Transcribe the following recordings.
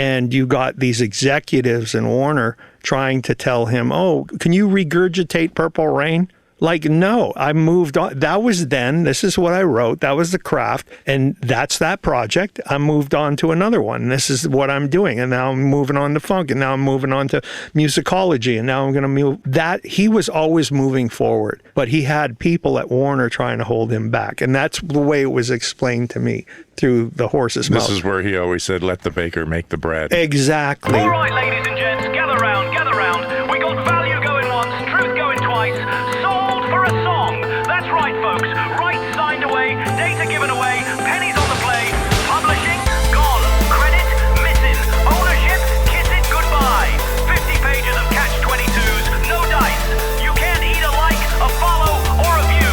And you got these executives in Warner trying to tell him, oh, can you regurgitate Purple Rain? Like, no, I moved on. That was then. This is what I wrote. That was the craft. And that's that project. I moved on to another one. This is what I'm doing. And now I'm moving on to funk. And now I'm moving on to musicology. And now I'm going to move that. He was always moving forward. But he had people at Warner trying to hold him back. And that's the way it was explained to me through the horse's mouth. This is where he always said, let the baker make the bread. Exactly. All right, ladies and gents, gather round, gather round. We got value going once, truth going twice. Sold for a song. That's right, folks. Rights signed away, data given away, pennies on the play. Publishing, gone. Credit, missing. Ownership, kiss it goodbye. 50 pages of catch-22s, no dice. You can't eat a like, a follow, or a view.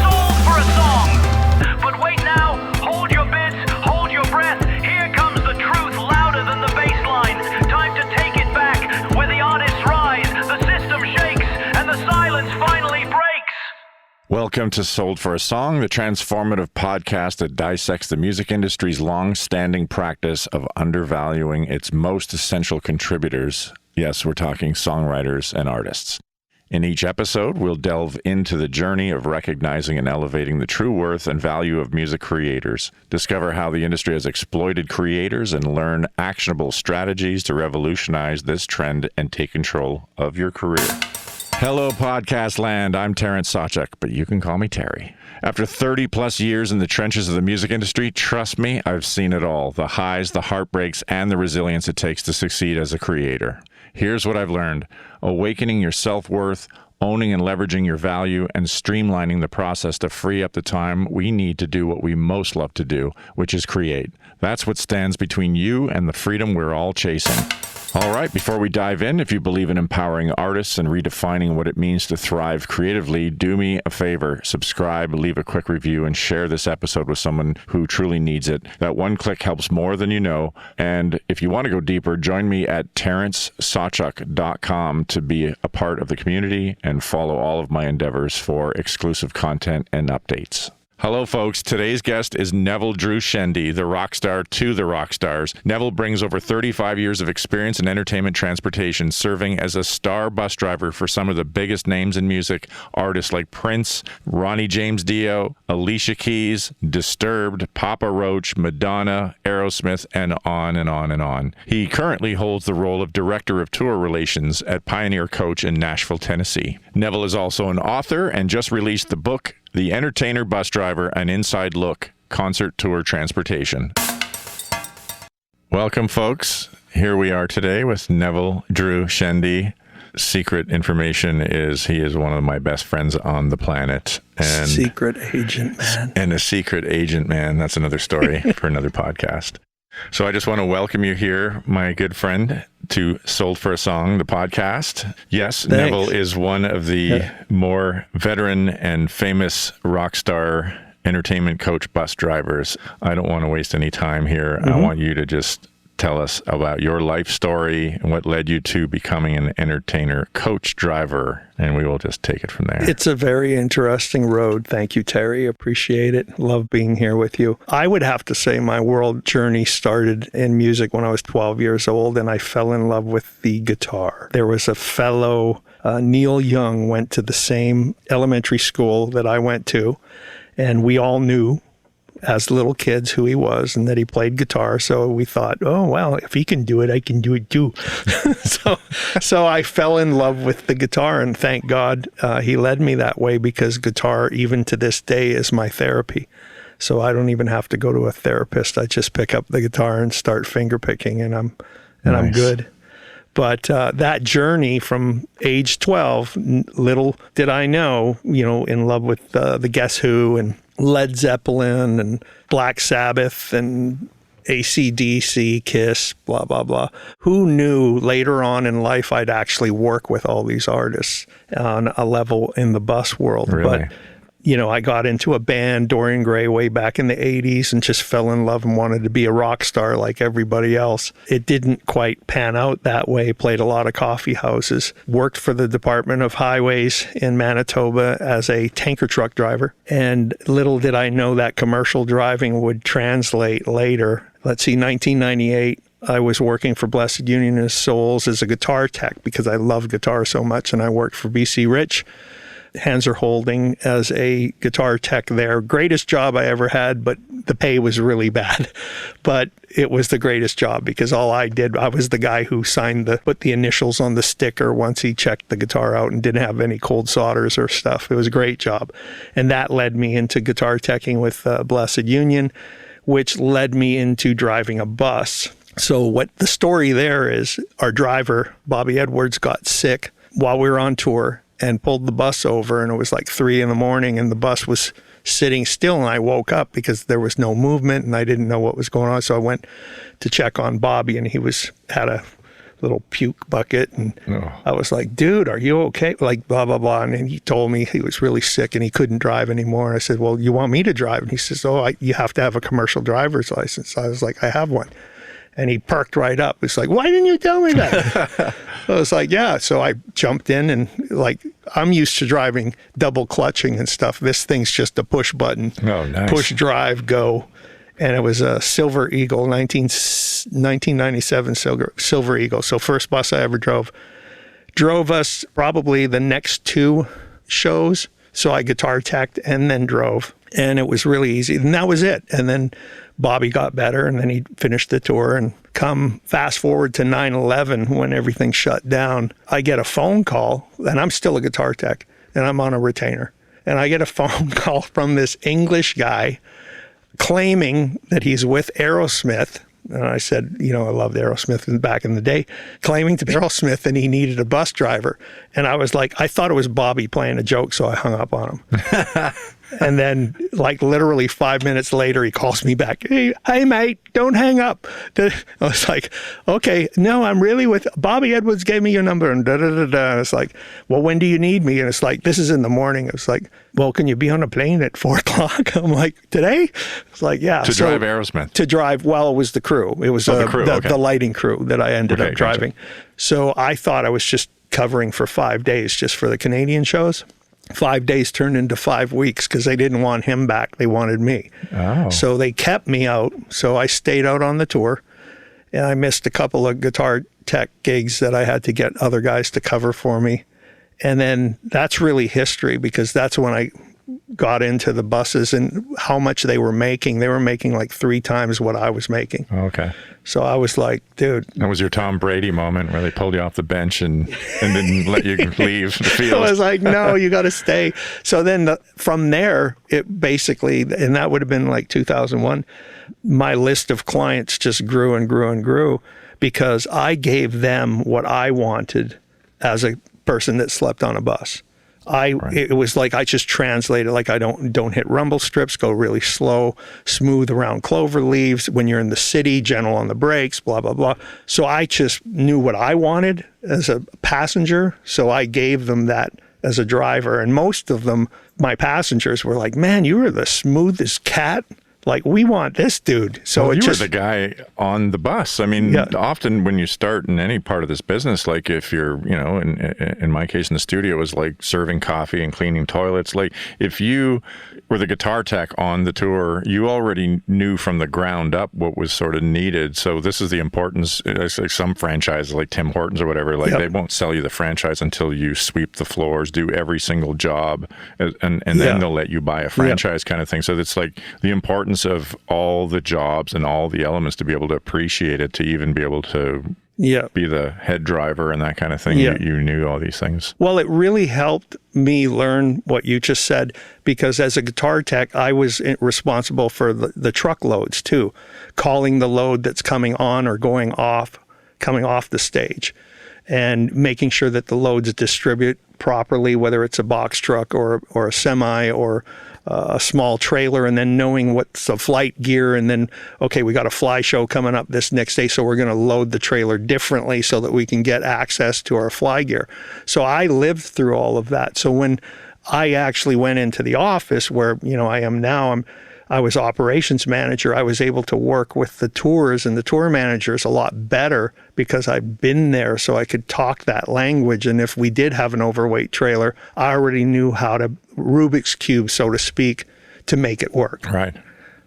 Sold for a song. But wait now, hold your bits, hold your breath. Here comes the truth louder than the bass line. Time to take it back, where the artists rise, the system shakes, and the silence finally breaks. Welcome to Sold for a Song, the transformative podcast that dissects the music industry's long-standing practice of undervaluing its most essential contributors. Yes, we're talking songwriters and artists. In each episode, we'll delve into the journey of recognizing and elevating the true worth and value of music creators, discover how the industry has exploited creators, and learn actionable strategies to revolutionize this trend and take control of your career. Hello, podcast land. I'm Terrance Sawchuk, but you can call me Terry. After 30 plus years in the trenches of the music industry, trust me, I've seen it all. The highs, the heartbreaks, and the resilience it takes to succeed as a creator. Here's what I've learned. Awakening your self-worth, owning and leveraging your value, and streamlining the process to free up the time we need to do what we most love to do, which is create. That's what stands between you and the freedom we're all chasing. All right, before we dive in, if you believe in empowering artists and redefining what it means to thrive creatively, do me a favor, subscribe, leave a quick review, and share this episode with someone who truly needs it. That one click helps more than you know. And if you want to go deeper, join me at terrancesawchuk.com to be a part of the community and follow all of my endeavors for exclusive content and updates. Hello, folks. Today's guest is Neville Drew Shende, the rock star to the rock stars. Neville brings over 35 years of experience in entertainment transportation, serving as a star bus driver for some of the biggest names in music, artists like Prince, Ronnie James Dio, Alicia Keys, Disturbed, Papa Roach, Madonna, Aerosmith, and on and on and on. He currently holds the role of Director of Tour Relations at Pioneer Coach in Nashville, Tennessee. Neville is also an author and just released the book, The Entertainer Bus Driver, An Inside Look, Concert Tour Transportation. Welcome, folks. Here we are today with Neville Drew Shende. Secret information is he is one of my best friends on the planet. And secret agent man. And a secret agent man. That's another story for another podcast. So I just want to welcome you here, my good friend, to Sold for a Song, the podcast. Yes, Thanks. Neville is one of the more veteran and famous rock star entertainment coach bus drivers. I don't want to waste any time here. I want you to just tell us about your life story and what led you to becoming an entertainer coach driver, and we will just take it from there. It's a very interesting road. Thank you, Terry. Appreciate it. Love being here with you. I would have to say my world journey started in music when I was 12 years old, and I fell in love with the guitar. There was a fellow, Neil Young, went to the same elementary school that I went to, and we all knew as little kids who he was and that he played guitar. So we thought, oh, well, if he can do it, I can do it too. So I fell in love with the guitar, and thank God he led me that way, because guitar, even to this day, is my therapy. So I don't even have to go to a therapist. I just pick up the guitar and start finger picking, and I'm good. But that journey from age 12, little did I know, in love with the Guess Who and Led Zeppelin and Black Sabbath and AC/DC, Kiss, blah, blah, blah. Who knew later on in life I'd actually work with all these artists on a level in the bus world? Really? But I got into a band, Dorian Gray, way back in the 80s, and just fell in love and wanted to be a rock star like everybody else. It didn't quite pan out that way. Played a lot of coffee houses. Worked for the Department of Highways in Manitoba as a tanker truck driver. And little did I know that commercial driving would translate later. Let's see, 1998, I was working for Blessed Union of Souls as a guitar tech because I love guitar so much, and I worked for BC Rich, Hanser Holding, as a guitar tech there. Greatest job I ever had, but the pay was really bad. But it was the greatest job because all I did, I was the guy who put the initials on the sticker once he checked the guitar out and didn't have any cold solders or stuff. It was a great job. And that led me into guitar teching with Blessed Union, which led me into driving a bus. So what the story there is, our driver, Bobby Edwards, got sick while we were on tour and pulled the bus over, and it was like 3 a.m. and the bus was sitting still, and I woke up because there was no movement and I didn't know what was going on. So I went to check on Bobby, and he had a little puke bucket, and I was like, dude, are you okay? Like, blah, blah, blah. And he told me he was really sick and he couldn't drive anymore. And I said, well, you want me to drive? And he says, you have to have a commercial driver's license. I was like, I have one. And he perked right up. It's like, why didn't you tell me that? I was like, yeah. So I jumped in, and like, I'm used to driving double clutching and stuff. This thing's just a push button. Oh, nice. Push, drive, go. And it was a Silver Eagle, 1997 Silver Eagle. So first bus I ever drove. Drove us probably the next 2 shows. So I guitar teched and then drove. And it was really easy. And that was it. And then Bobby got better, and then he finished the tour. And come fast forward to 9/11, when everything shut down, I get a phone call, and I'm still a guitar tech, and I'm on a retainer. And I get a phone call from this English guy claiming that he's with Aerosmith. And I said, I loved Aerosmith back in the day, claiming to be Aerosmith, and he needed a bus driver. And I was like, I thought it was Bobby playing a joke, so I hung up on him. And then, like, literally 5 minutes later, he calls me back. Hey, mate, don't hang up. I was like, okay, no, I'm really with Bobby Edwards gave me your number, and da-da-da-da. It's like, well, when do you need me? And it's like, this is in the morning. It's like, well, can you be on a plane at 4 o'clock? I'm like, today? It's like, yeah. To drive Aerosmith? To drive, well, it was the crew. It was the crew, the lighting crew that I ended up driving. Gotcha. So I thought I was just covering for 5 days just for the Canadian shows. 5 days turned into 5 weeks because they didn't want him back. They wanted me. Oh. So they kept me out. So I stayed out on the tour, and I missed a couple of guitar tech gigs that I had to get other guys to cover for me. And then that's really history, because that's when I got into the buses and how much they were making. They were making like 3 times what I was making. Okay. So I was like, dude. That was your Tom Brady moment where they pulled you off the bench and didn't let you leave the field. I was like, no, you got to stay. So then from there, it basically, and that would have been like 2001, my list of clients just grew and grew and grew, because I gave them what I wanted as a person that slept on a bus. It was like I just translated, like, I don't hit rumble strips, go really slow, smooth around clover leaves. When you're in the city, gentle on the brakes, blah, blah, blah. So I just knew what I wanted as a passenger. So I gave them that as a driver. And most of them, my passengers, were like, man, you were the smoothest cat. Like, we want this dude. So you were the guy on the bus. I mean, yeah. Often when you start in any part of this business, like if you're, in my case in the studio, it was like serving coffee and cleaning toilets. Like, if you were the guitar tech on the tour, you already knew from the ground up what was sort of needed. So this is the importance. It's like some franchises, like Tim Hortons or whatever, like they won't sell you the franchise until you sweep the floors, do every single job, and then they'll let you buy a franchise kind of thing. So it's like the importance of all the jobs and all the elements to be able to appreciate it, to even be able to be the head driver and that kind of thing. You knew all these things. Well, it really helped me learn what you just said, because as a guitar tech, I was responsible for the truckloads too, calling the load that's coming on or coming off the stage, and making sure that the loads distribute properly, whether it's a box truck or a semi or a small trailer, and then knowing what's the flight gear, and then, okay, we got a fly show coming up this next day, so we're going to load the trailer differently so that we can get access to our fly gear. So I lived through all of that. So when I actually went into the office where, I am now, I was operations manager. I was able to work with the tours and the tour managers a lot better because I've been there, so I could talk that language. And if we did have an overweight trailer, I already knew how to Rubik's Cube, so to speak, to make it work. Right.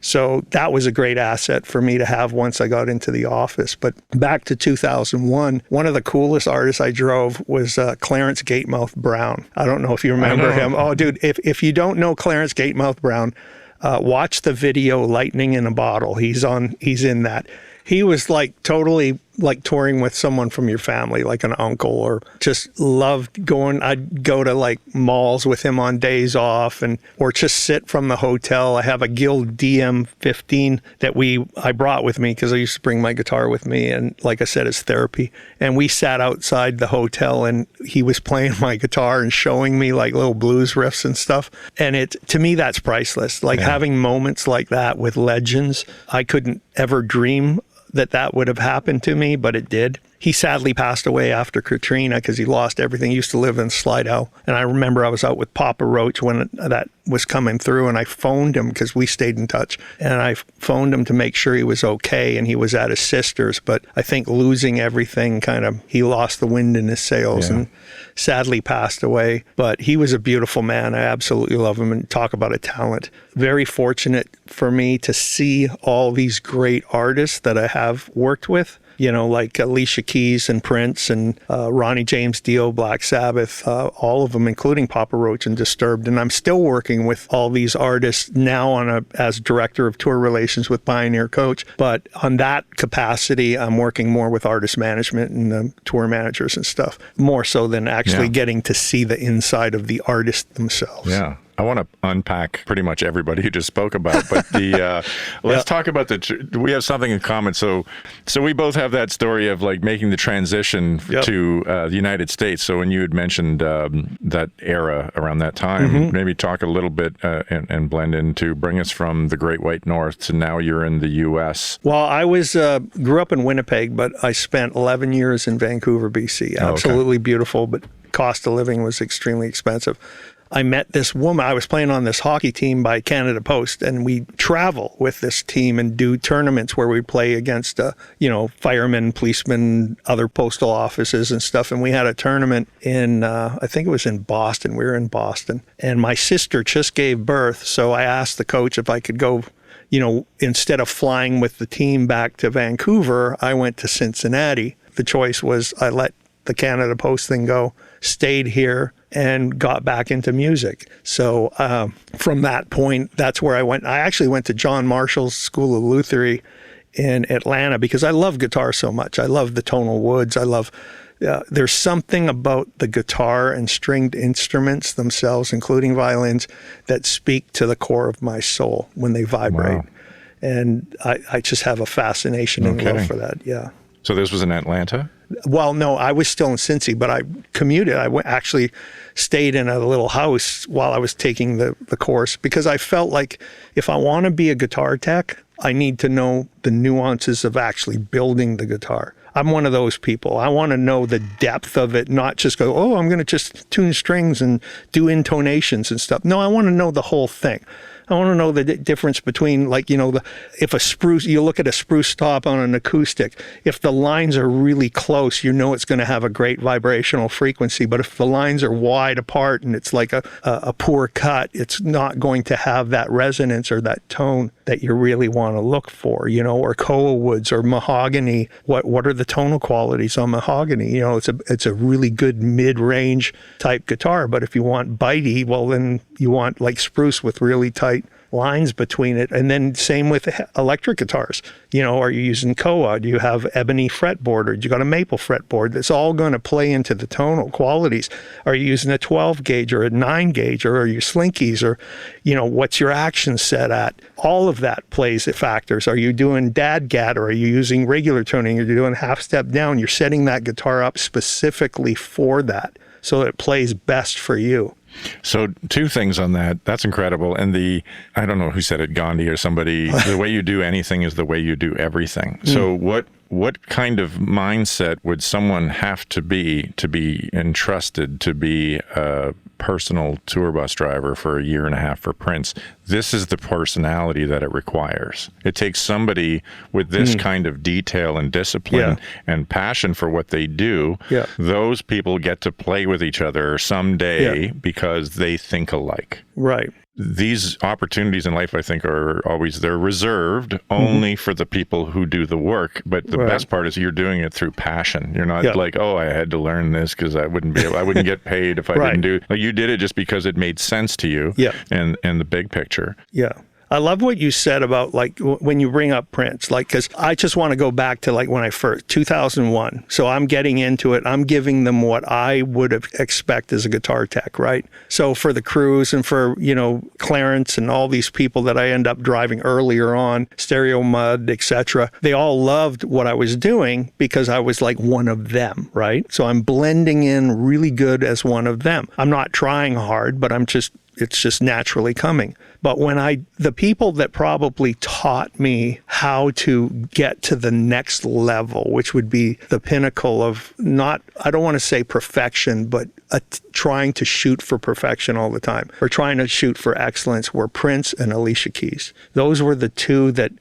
So that was a great asset for me to have once I got into the office. But back to 2001, one of the coolest artists I drove was Clarence Gatemouth Brown. I don't know if you remember him. Oh, dude, if you don't know Clarence Gatemouth Brown, watch the video Lightning in a Bottle. He's in that. He was like totally like touring with someone from your family, like an uncle, or just loved going. I'd go to like malls with him on days off, or just sit from the hotel. I have a Guild DM15 that I brought with me because I used to bring my guitar with me, and like I said, it's therapy. And we sat outside the hotel, and he was playing my guitar and showing me like little blues riffs and stuff. And to me, that's priceless. Like having moments like that with legends, I couldn't ever dream that would have happened to me, but it did. He sadly passed away after Katrina because he lost everything. He used to live in Slidell. And I remember I was out with Papa Roach when that was coming through, and I phoned him because we stayed in touch. And I phoned him to make sure he was okay, and he was at his sister's. But I think losing everything he lost the wind in his sails and sadly passed away. But he was a beautiful man. I absolutely love him, and talk about a talent. Very fortunate for me to see all these great artists that I have worked with. Like Alicia Keys and Prince and Ronnie James Dio, Black Sabbath, all of them, including Papa Roach and Disturbed. And I'm still working with all these artists now as director of tour relations with Pioneer Coach. But on that capacity, I'm working more with artist management and tour managers and stuff, more so than actually getting to see the inside of the artists themselves. Yeah. I want to unpack pretty much everybody you just spoke about, but let's talk about we have something in common. So we both have that story of like making the transition to the United States. So when you had mentioned that era around that time, maybe talk a little bit and blend into bring us from the Great White North to now you're in the U.S. Well, I grew up in Winnipeg, but I spent 11 years in Vancouver, BC. Absolutely beautiful, but cost of living was extremely expensive. I met this woman. I was playing on this hockey team by Canada Post, and we travel with this team and do tournaments where we play against, firemen, policemen, other postal offices and stuff. And we had a tournament in, I think it was in Boston. We were in Boston. And my sister just gave birth, so I asked the coach if I could go, instead of flying with the team back to Vancouver, I went to Cincinnati. The choice was I let the Canada Post thing go, stayed here, and got back into music. So from that point, that's where I went. I actually went to John Marshall's School of Luthery in Atlanta because I love guitar so much. I love the tonal woods. I love, there's something about the guitar and stringed instruments themselves, including violins, that speak to the core of my soul when they vibrate. Wow. And I just have a fascination and love for that, So this was in Atlanta? Well, no, I was still in Cincy, but I commuted. I actually stayed in a little house while I was taking the course because I felt like if I want to be a guitar tech, I need to know the nuances of actually building the guitar. I'm one of those people. I want to know the depth of it, not just go, I'm going to just tune strings and do intonations and stuff. No, I want to know the whole thing. I want to know the difference between, if a spruce, you look at a spruce top on an acoustic, if the lines are really close, it's going to have a great vibrational frequency. But if the lines are wide apart and it's like a poor cut, it's not going to have that resonance or that tone that you really want to look for, or koa woods or mahogany. What are the tonal qualities on mahogany? It's a really good mid-range type guitar. But if you want bitey, well, then you want like spruce with really tight lines between it. And then same with electric guitars. Are you using koa? Do you have ebony fretboard, or do you got a maple fretboard? That's all going to play into the tonal qualities. Are you using a 12 gauge or a 9 gauge, or are you slinkies, or what's your action set at? All of that plays factors. Are you doing dadgat, or are you using regular tuning? Are you doing half step down? You're setting that guitar up specifically for that so it plays best for you. So two things on that. That's incredible. And I don't know who said it, Gandhi or somebody, the way you do anything is the way you do everything. So what kind of mindset would someone have to be entrusted to be a personal tour bus driver for a year and a half for Prince? This is the personality that it requires. It takes somebody with this kind of detail and discipline and passion for what they do. Yeah. Those people get to play with each other someday because they think alike. Right. these opportunities in life, I think, are always, they're reserved only for the people who do the work. But the best part is you're doing it through passion. You're not like, oh, I had to learn this because I wouldn't get paid if I didn't do it. Like, you did it just because it made sense to you and the big picture. Yeah. I love what you said about, like, when you bring up Prince, like, because I just want to go back to, like, when I first, 2001. So I'm getting into it. I'm giving them what I would have expect as a guitar tech, right? So for the crews and for, you know, Clarence and all these people that I end up driving earlier on, Stereo Mud, etc., they all loved what I was doing because I was like one of them, right? So I'm blending in really good as one of them. I'm not trying hard, but it's just naturally coming. But when the people that probably taught me how to get to the next level, which would be the pinnacle of I don't want to say perfection, but trying to shoot for perfection all the time, or trying to shoot for excellence, were Prince and Alicia Keys. Those were the two that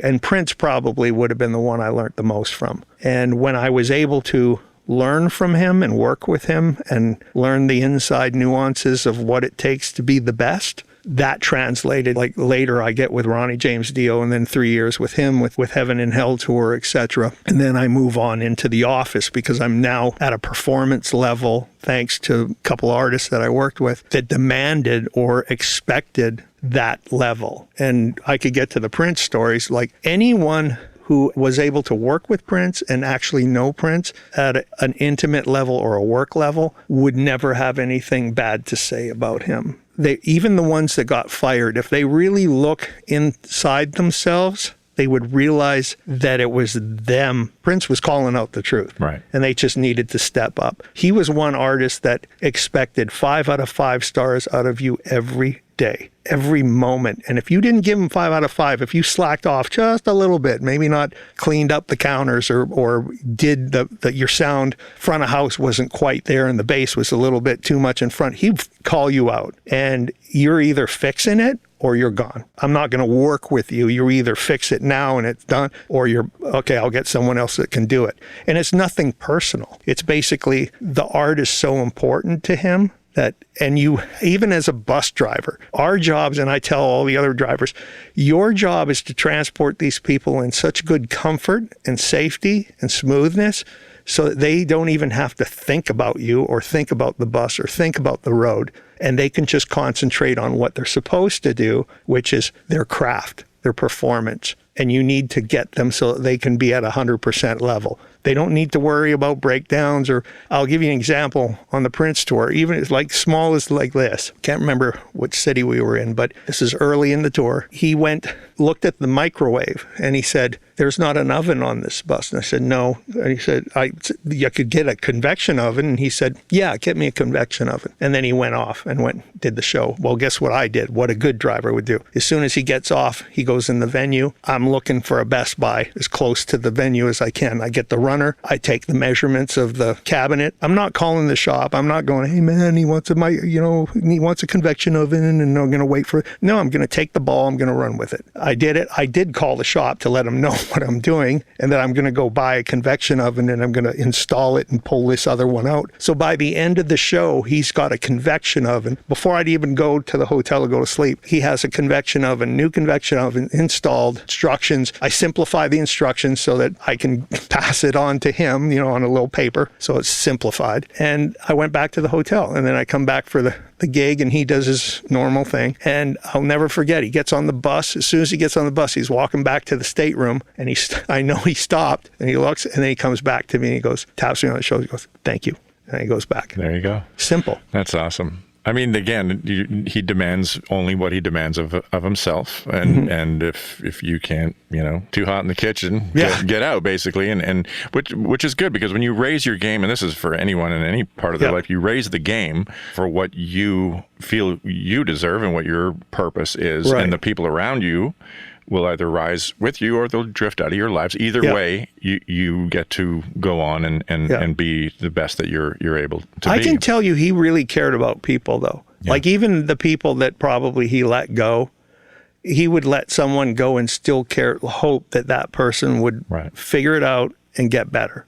and Prince probably would have been the one I learned the most from. And when I was able to learn from him and work with him and learn the inside nuances of what it takes to be the best, that translated, like, later I get with Ronnie James Dio, and then 3 years with him with Heaven and Hell Tour, etc. And then I move on into the office because I'm now at a performance level, thanks to a couple artists that I worked with, that demanded or expected that level. And I could get to the Prince stories. Like, anyone who was able to work with Prince and actually know Prince at an intimate level or a work level would never have anything bad to say about him. Even the ones that got fired, if they really look inside themselves, they would realize that it was them. Prince was calling out the truth. Right. And they just needed to step up. He was one artist that expected 5 out of 5 stars out of you every day, every moment. And if you didn't give him 5 out of 5, if you slacked off just a little bit, maybe not cleaned up the counters or did your sound front of house wasn't quite there and the bass was a little bit too much in front, he'd call you out. And you're either fixing it or you're gone. I'm not going to work with you. You either fix it now and it's done, or I'll get someone else that can do it. And it's nothing personal. It's basically the art is so important to him and you, even as a bus driver, our jobs, and I tell all the other drivers, your job is to transport these people in such good comfort and safety and smoothness so that they don't even have to think about you or think about the bus or think about the road. And they can just concentrate on what they're supposed to do, which is their craft, their performance. And you need to get them so that they can be at 100% level. They don't need to worry about breakdowns. Or I'll give you an example on the Prince tour, even as like small as like this. Can't remember which city we were in, but this is early in the tour. He looked at the microwave and he said, "There's not an oven on this bus." And I said, "No." And he said, "You could get a convection oven." And he said, "Yeah, get me a convection oven." And then he went off and did the show. Well, guess what I did? What a good driver would do. As soon as he gets off, he goes in the venue. I'm looking for a Best Buy as close to the venue as I can. I get the runner. I take the measurements of the cabinet. I'm not calling the shop. I'm not going, "Hey man, he wants a convection oven and I'm going to wait for it." No, I'm going to take the ball. I'm going to run with it. I did it. I did call the shop to let them know what I'm doing and that I'm going to go buy a convection oven and I'm going to install it and pull this other one out. So by the end of the show, he's got a convection oven. Before I'd even go to the hotel to go to sleep, he has a convection oven, new convection oven installed, instructions. I simplify the instructions so that I can pass it on to him, on a little paper. So it's simplified. And I went back to the hotel and then I come back for the gig and he does his normal thing. And I'll never forget, he gets on the bus. As soon as he gets on the bus, he's walking back to the stateroom and I know he stopped and he looks and then he comes back to me and he goes, taps me on the shoulder, he goes, "Thank you." And he goes back. There you go. Simple. That's awesome. I mean, again, he demands only what he demands of himself, and if you can't, too hot in the kitchen, get out basically, and which is good because when you raise your game, and this is for anyone in any part of their life, you raise the game for what you feel you deserve and what your purpose is, and the people around you will either rise with you or they'll drift out of your lives. Either way, you get to go on and be the best that you're able to be. I can tell you he really cared about people, though. Yeah. Like even the people that probably he let go, he would let someone go and still hope that person would figure it out and get better.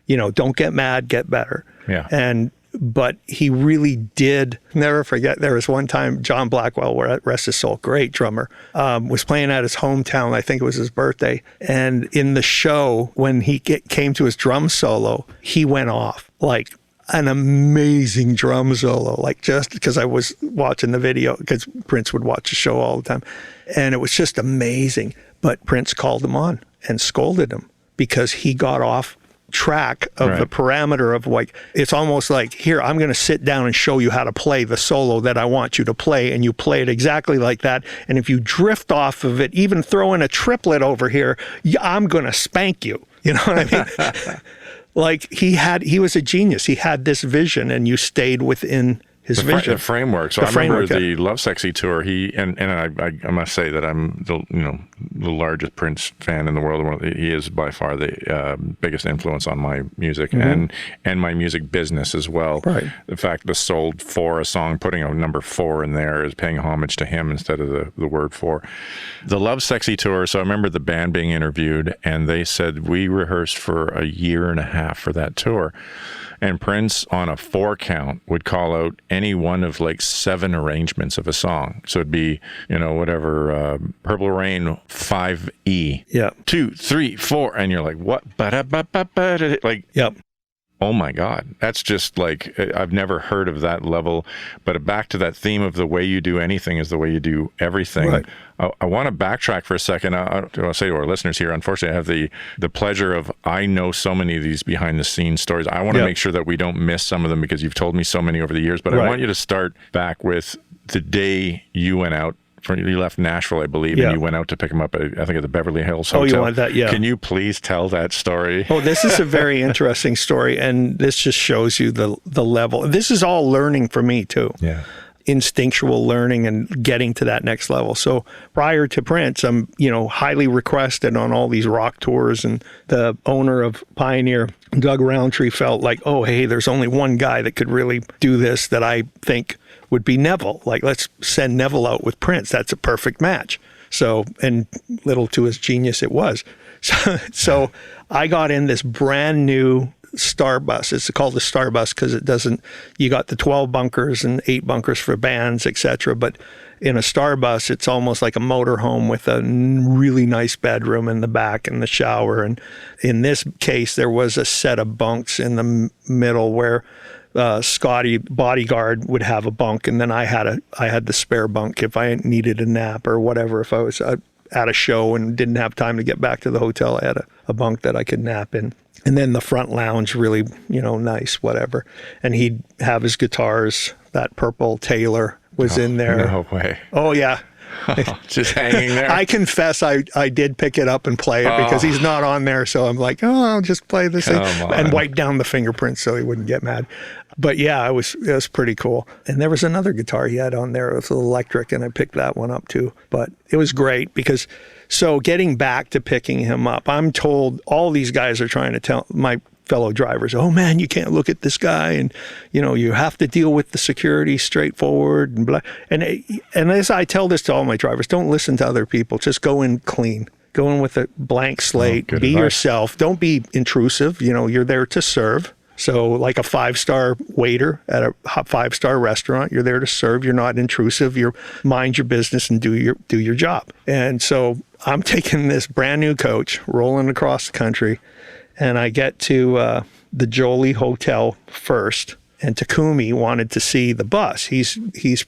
Don't get mad, get better. Yeah. And but he really did. Never forget, there was one time John Blackwell, rest his soul, great drummer, was playing at his hometown. I think it was his birthday. And in the show, when he came to his drum solo, he went off like an amazing drum solo, like just because I was watching the video, because Prince would watch the show all the time. And it was just amazing. But Prince called him on and scolded him because he got off track of the parameter of like, it's almost like, here, I'm going to sit down and show you how to play the solo that I want you to play, and you play it exactly like that. And if you drift off of it, even throw in a triplet over here, I'm going to spank you. You know what I mean? Like he was a genius. He had this vision, and you stayed within his vision. The framework. So I remember the Lovesexy tour. He and I must say that I'm the largest Prince fan in the world. He is by far the biggest influence on my music and my music business as well. Right. The fact that Sold For a song, putting a number 4 in there is paying homage to him instead of the word for. The Lovesexy tour. So I remember the band being interviewed, and they said we rehearsed for a year and a half for that tour. And Prince, on a 4 count, would call out any one of like 7 arrangements of a song. So it'd be, whatever, Purple Rain 5E. Yeah. 2, 3, 4. And you're like, what? Like, yep. Oh my God. That's just like, I've never heard of that level. But back to that theme of the way you do anything is the way you do everything. Right. I want to backtrack for a second. I'll say to our listeners here, unfortunately, I have the pleasure of, I know so many of these behind the scenes stories. I want to make sure that we don't miss some of them because you've told me so many over the years. But I want you to start back with the day you went out. You left Nashville, I believe, and you went out to pick him up, I think, at the Beverly Hills Hotel. Oh, you want that? Yeah. Can you please tell that story? Oh, this is a very interesting story, and this just shows you the level. This is all learning for me, too. Yeah. Instinctual learning and getting to that next level. So prior to Prince, I'm, highly requested on all these rock tours, and the owner of Pioneer, Doug Roundtree, felt like, oh, hey, there's only one guy that could really do this that I think would be Neville. Like, let's send Neville out with Prince. That's a perfect match. So, and little to his genius it was. So I got in this brand new Star Bus. It's called the Star Bus because you got the 12 bunkers and 8 bunkers for bands, etc. But in a Star Bus, it's almost like a motorhome with a really nice bedroom in the back and the shower. And in this case, there was a set of bunks in the middle where Scotty bodyguard would have a bunk, and then I had the spare bunk if I needed a nap or whatever. If I was at a show and didn't have time to get back to the hotel, I had a bunk that I could nap in. And then the front lounge, really, nice, whatever. And he'd have his guitars. That purple Taylor was in there. No way. Oh, yeah. Just hanging there. I confess I did pick it up and play it because he's not on there. So I'm like, I'll just play this thing and wipe down the fingerprints so he wouldn't get mad. But yeah, it was pretty cool. And there was another guitar he had on there. It was electric, and I picked that one up too. But it was great because, so getting back to picking him up, I'm told all these guys are trying to tell my fellow drivers, oh man, you can't look at this guy, and you have to deal with the security straightforward and blah. And as I tell this to all my drivers, don't listen to other people. Just go in clean. Go in with a blank slate. Be advice. Yourself. Don't be intrusive. You're there to serve. So like a 5-star waiter at a 5-star restaurant, you're there to serve. You're not intrusive. You mind your business and do your job. And so I'm taking this brand new coach, rolling across the country, and I get to the Jolie Hotel first. And Takumi wanted to see the bus. He's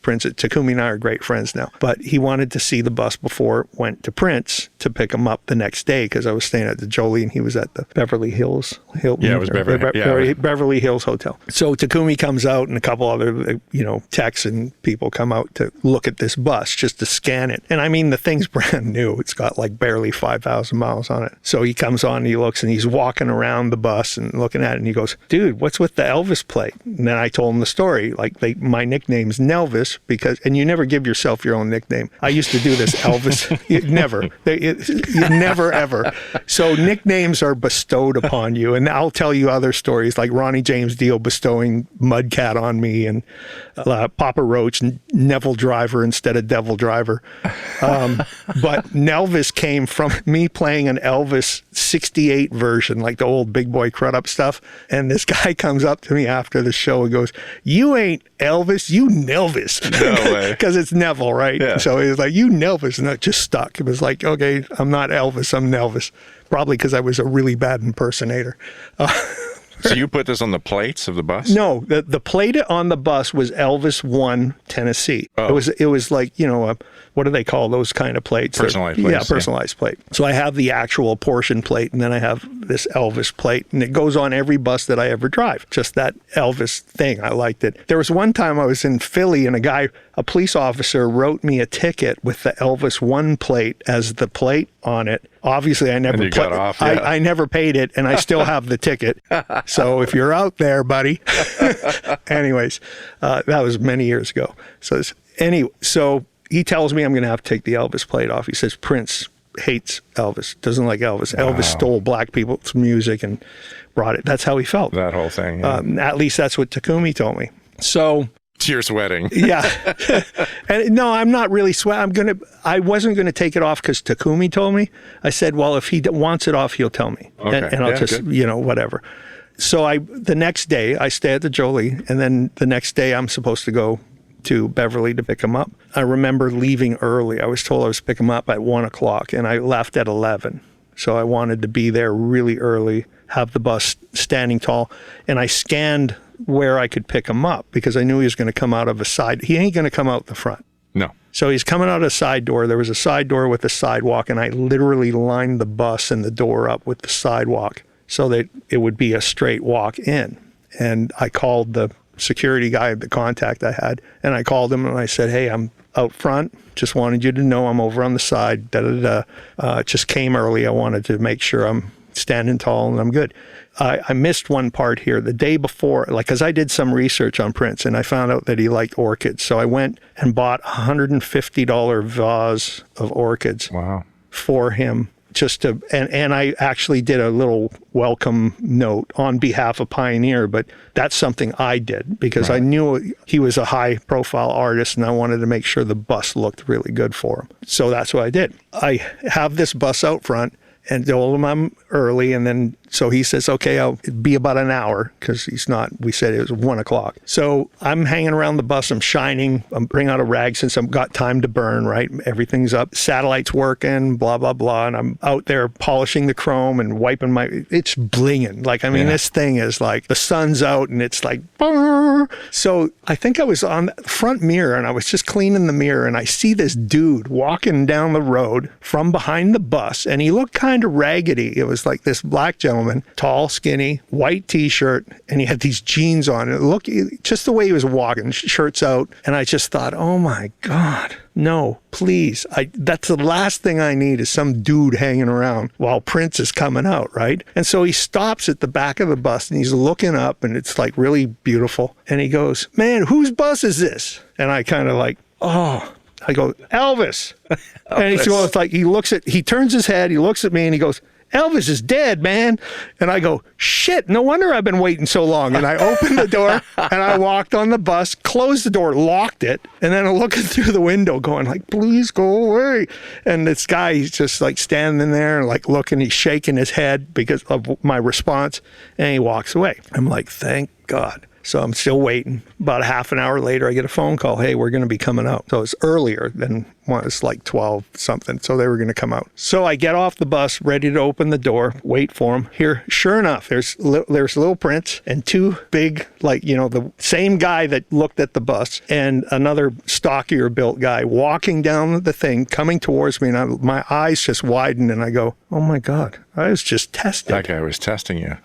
Prince. Takumi and I are great friends now. But he wanted to see the bus before it went to Prince to pick him up the next day because I was staying at the Jolie and he was at the Beverly Hills. Hilton, yeah, it was Beverly Hills Hotel. So Takumi comes out and a couple other, techs and people come out to look at this bus just to scan it. And I mean, the thing's brand new. It's got like barely 5,000 miles on it. So he comes on and he looks and he's walking around the bus and looking at it and he goes, dude, what's with the Elvis plate? And then I told him the story, like my nickname's Nelvis and you never give yourself your own nickname. I used to do this, Elvis. You never ever. So nicknames are bestowed upon you, and I'll tell you other stories like Ronnie James Dio bestowing Mudcat on me, and Papa Roach, Neville Driver instead of Devil Driver. But Nelvis came from me playing an Elvis 68 version, like the old Big Boy Crudup stuff. And this guy comes up to me after the show show. He goes, "You ain't Elvis, you Nelvis." No way. Because it's Neville, right? Yeah. So he was like, "You Nelvis," and that just stuck. It was like, okay, I'm not Elvis, I'm Nelvis. Probably because I was a really bad impersonator. So you put this on the plates of the bus? No, the plate on the bus was Elvis 1 Tennessee. Oh. It was like, what do they call those kind of plates? Personalized plates. Yeah, personalized plate. So I have the actual portion plate, and then I have this Elvis plate, and it goes on every bus that I ever drive. Just that Elvis thing. I liked it. There was one time I was in Philly, and a police officer wrote me a ticket with the Elvis 1 plate as the plate on it. Obviously, I never got off, yeah. I never paid it, and I still have the ticket. So if you're out there, buddy. Anyways, that was many years ago. So he tells me I'm going to have to take the Elvis plate off. He says Prince hates Elvis, doesn't like Elvis. Wow. Elvis stole black people's music and brought it. That's how he felt. That whole thing. Yeah. At least that's what Takumi told me. So you're sweating. Yeah. And no, I'm not really sweating. I wasn't going to take it off because Takumi told me. I said, well, if he wants it off, he'll tell me. Okay. And I'll just, whatever. So the next day I stay at the Jolie, and then the next day I'm supposed to go to Beverly to pick him up. I remember leaving early. I was told I was to pick him up at 1:00, and I left at 11. So I wanted to be there really early, have the bus standing tall, and I scanned where I could pick him up because I knew he was going to come out of a side. He ain't going to come out the front. No. So he's coming out a side door. There was a side door with a sidewalk, and I literally lined the bus and the door up with the sidewalk so that it would be a straight walk in. And I called the security guy, the contact I had, and I called him and I said, hey, I'm out front. Just wanted you to know I'm over on the side. Just came early. I wanted to make sure I'm standing tall and I'm good. I missed one part here. The day before, because I did some research on Prince and I found out that he liked orchids. So I went and bought a $150 vase of orchids. Wow. For him. And I actually did a little welcome note on behalf of Pioneer, but that's something I did because I knew he was a high profile artist and I wanted to make sure the bus looked really good for him. So that's what I did. I have this bus out front and told him I'm early, and then so he says, okay, I'll be about an hour because we said it was 1:00. So I'm hanging around the bus, I'm shining, I'm bringing out a rag since I've got time to burn, right? Everything's up, satellite's working, blah, blah, blah. And I'm out there polishing the chrome and wiping it's blinging. This thing is like, the sun's out and it's like, brrr. So I think I was on the front mirror and I was just cleaning the mirror and I see this dude walking down the road from behind the bus and he looked kind of raggedy. It was like this black gentleman, tall, skinny, white t-shirt, and he had these jeans on. It looked just the way he was walking, shirts out. And I just thought, oh my God, no, please. That's the last thing I need is some dude hanging around while Prince is coming out, right? And so he stops at the back of the bus and he's looking up and it's like really beautiful. And he goes, man, whose bus is this? And I kind of like, I go, Elvis. And he turns his head, he looks at me and he goes, Elvis is dead, man. And I go, shit, no wonder I've been waiting so long. And I opened the door and I walked on the bus, closed the door, locked it. And then I'm looking through the window going like, please go away. And this guy, he's just like standing there and like looking, he's shaking his head because of my response. And he walks away. I'm like, thank God. So I'm still waiting. About a half an hour later, I get a phone call. Hey, we're going to be coming out. So it's earlier than it's like 12 something. So they were going to come out. So I get off the bus, ready to open the door, wait for him. Here, sure enough, there's Little Prince and two big, the same guy that looked at the bus and another stockier built guy walking down the thing, coming towards me. And my eyes just widened and I go, oh my God, I was just tested. That guy was testing you.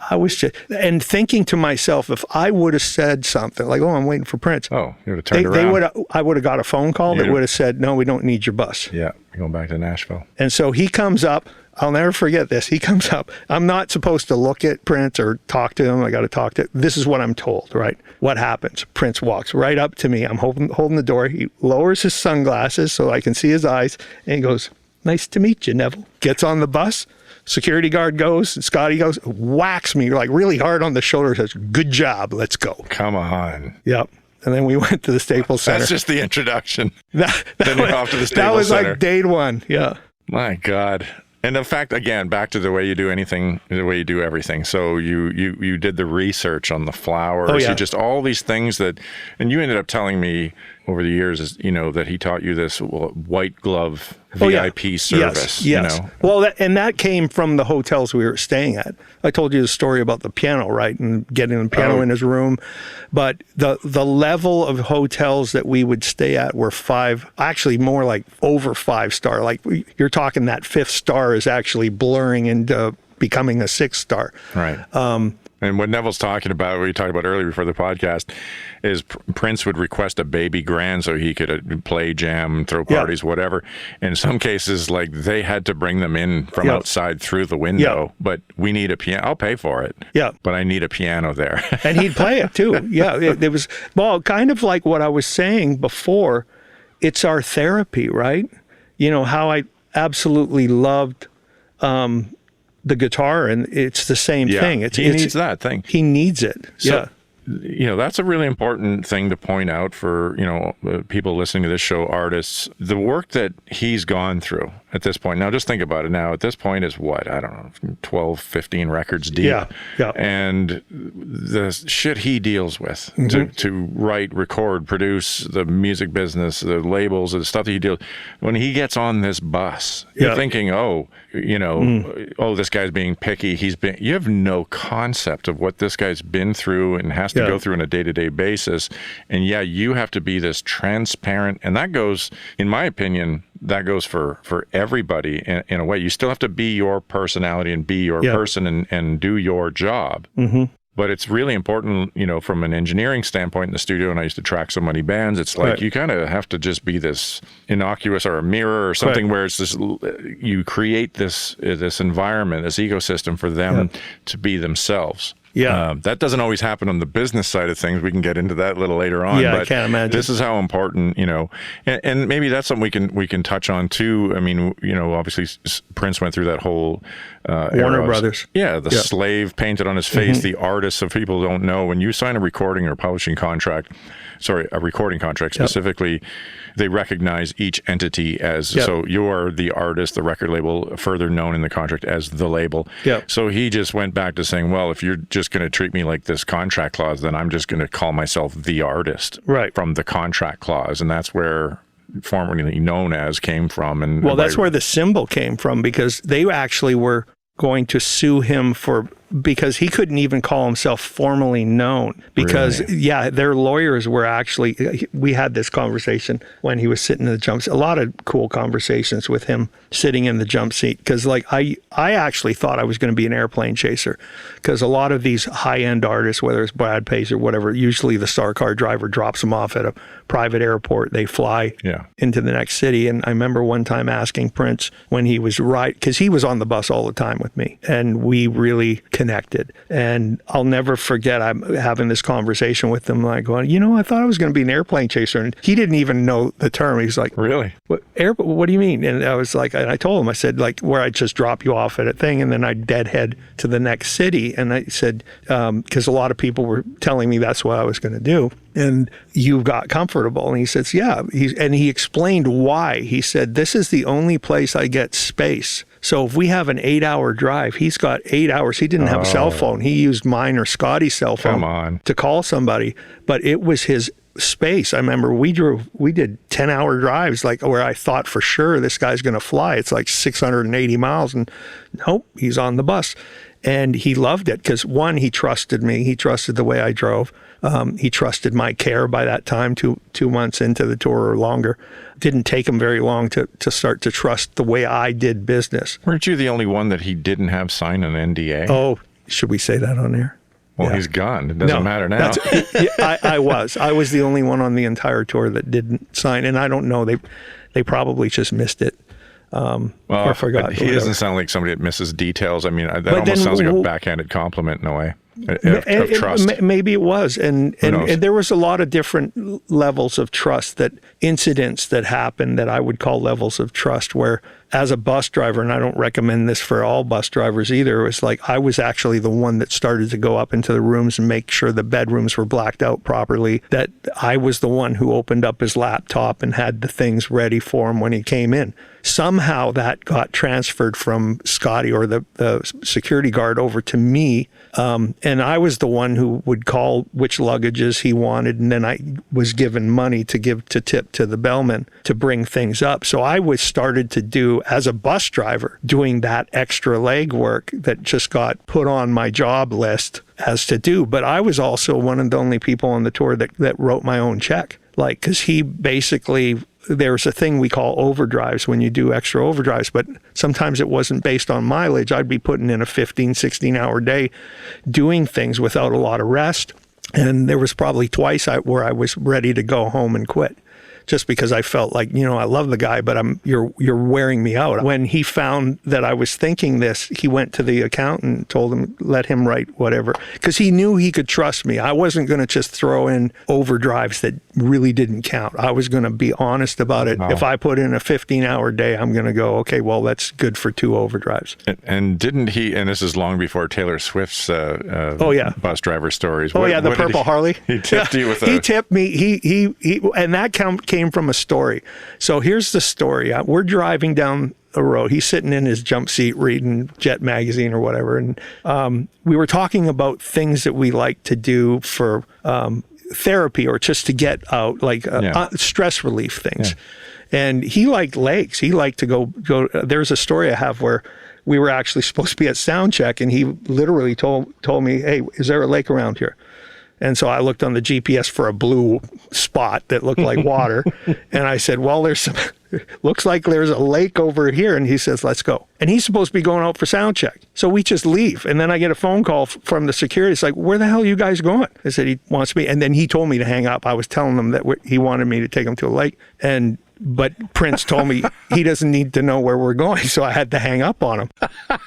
And thinking to myself, if I would have said something like, oh, I'm waiting for Prince. Oh, you would have turned around. I would have got a phone call that would have said, no, we don't need your bus. Yeah, you're going back to Nashville. And so he comes up. I'll never forget this. He comes up. I'm not supposed to look at Prince or talk to him. I got to talk to him. This is what I'm told, right? What happens? Prince walks right up to me. I'm holding the door. He lowers his sunglasses so I can see his eyes. And he goes, nice to meet you, Neville. Gets on the bus. Security guard goes, Scotty goes, whacks me like really hard on the shoulder, says, good job, let's go. Come on. Yep. And then we went to the Staples Center. That's just the introduction. Then you're off to the Staples Center. That was like day one, yeah. My God. And in fact, again, back to the way you do anything, the way you do everything. So you did the research on the flowers, Oh, yeah. you just all these things that, and you ended up telling me over the years, that he taught you this white glove VIP service. Yes. Well, that came from the hotels we were staying at. I told you the story about the piano, right? And getting the piano in his room. But the level of hotels that we would stay at were actually more like over 5-star. Like you're talking that 5th star is actually blurring into becoming a 6-star. Right. And what Neville's talking about, what we talked about earlier before the podcast, is Prince would request a baby grand so he could play, jam, throw parties, whatever. In some cases, like they had to bring them in from outside through the window. But we need a piano. I'll pay for it. Yeah. But I need a piano there. And he'd play it too. Yeah. It was, well, kind of like what I was saying before. It's our therapy, right? How I absolutely loved the guitar, and it's the same thing. He needs that thing. He needs it. So, that's a really important thing to point out for, people listening to this show, artists, the work that he's gone through at this point. Now, just think about it now. At this point is what? I don't know, 12, 15 records deep. Yeah. And the shit he deals with to write, record, produce, the music business, the labels, the stuff that he deals. When he gets on this bus, you're thinking, this guy's being picky. You have no concept of what this guy's been through and has to go through on a day-to-day basis. And you have to be this transparent, and that goes, in my opinion, that goes for everybody in a way. You still have to be your personality and be your person and do your job. But it's really important, from an engineering standpoint in the studio, and I used to track so many bands, it's like you kind of have to just be this innocuous or a mirror or something where it's this, you create this environment, this ecosystem for them to be themselves. Yeah. That doesn't always happen on the business side of things. We can get into that a little later on. Yeah, but I can't imagine. This is how important, and maybe that's something we can touch on too. I mean, obviously Prince went through that whole Warner Brothers. Yeah, the slave painted on his face, the artist. So people don't know, when you sign a recording or publishing contract, a recording contract specifically, they recognize each entity as, so you're the artist, the record label, further known in the contract as the label. So he just went back to saying, well, if you're just going to treat me like this contract clause, then I'm just going to call myself the artist from the contract clause. And that's where formerly known as came from. And that's where the symbol came from, because they actually were going to sue him because he couldn't even call himself formally known, because their lawyers were actually, we had this conversation when he was sitting in the jump seat, a lot of cool conversations with him sitting in the jump seat, because I actually thought I was going to be an airplane chaser, because a lot of these high-end artists, whether it's Brad Pace or whatever, usually the star car driver drops them off at a private airport, they fly into the next city. And I remember one time asking Prince when he was because he was on the bus all the time with me, and we really connected. And I'll never forget, I'm having this conversation with him, like, well, I thought I was going to be an airplane chaser. And he didn't even know the term. He's like, really? What do you mean? And I was like, and I told him, I said, like, where I'd just drop you off at a thing and then I'd deadhead to the next city. And I said, because a lot of people were telling me that's what I was going to do. And you got comfortable. And he says, yeah. And he explained why. He said, this is the only place I get space. So if we have an 8-hour drive, he's got 8 hours. He didn't have a cell phone. He used mine or Scotty's cell phone to call somebody. But it was his space. I remember we did 10-hour drives, like where I thought for sure this guy's going to fly. It's like 680 miles. And nope, he's on the bus. And he loved it because, one, he trusted me. He trusted the way I drove. He trusted my care by that time, 2 months into the tour or longer. Didn't take him very long to start to trust the way I did business. Weren't you the only one that he didn't have sign an NDA? Oh, should we say that on air? Well, he's gone. It doesn't matter now. I was the only one on the entire tour that didn't sign. And I don't know, they probably just missed it. Or forgot. He doesn't sound like somebody that misses details. I mean, that almost sounds like a backhanded compliment in a way of trust. Maybe it was. And there was a lot of different levels of trust, that incidents that happened that I would call levels of trust, where as a bus driver, and I don't recommend this for all bus drivers either, it was like I was actually the one that started to go up into the rooms and make sure the bedrooms were blacked out properly, that I was the one who opened up his laptop and had the things ready for him when he came in. Somehow that got transferred from Scotty or the security guard over to me. And I was the one who would call which luggages he wanted. And then I was given money to give to tip to the bellman to bring things up. So I was started to do, as a bus driver, doing that extra legwork that just got put on my job list as to do. But I was also one of the only people on the tour that wrote my own check. Like, because he basically, there's a thing we call overdrives when you do extra overdrives, but sometimes it wasn't based on mileage. I'd be putting in a 15, 16-hour day doing things without a lot of rest. And there was probably twice where I was ready to go home and quit, just because I felt like, I love the guy, but you're wearing me out. When he found that I was thinking this, he went to the accountant and told him, let him write whatever, because he knew he could trust me. I wasn't going to just throw in overdrives that really didn't count. I was going to be honest about it. Wow. If I put in a 15-hour day, I'm going to go, okay, well, that's good for 2 overdrives. And didn't he, and this is long before Taylor Swift's bus driver stories. The purple Harley. He tipped you with He tipped me. He and that came from a story. So here's the story. We're driving down the road. He's sitting in his jump seat reading Jet magazine or whatever. And we were talking about things that we like to do for therapy or just to get out, like stress relief things. Yeah. And he liked lakes. He liked to go. There's a story I have where we were actually supposed to be at sound check, and he literally told me, hey, is there a lake around here? And so I looked on the GPS for a blue spot that looked like water. And I said, well, looks like there's a lake over here. And he says, let's go. And he's supposed to be going out for sound check. So we just leave. And then I get a phone call from the security. It's like, where the hell are you guys going? I said, he wants me. And then he told me to hang up. I was telling him that he wanted me to take him to a lake. But Prince told me he doesn't need to know where we're going, so I had to hang up on him.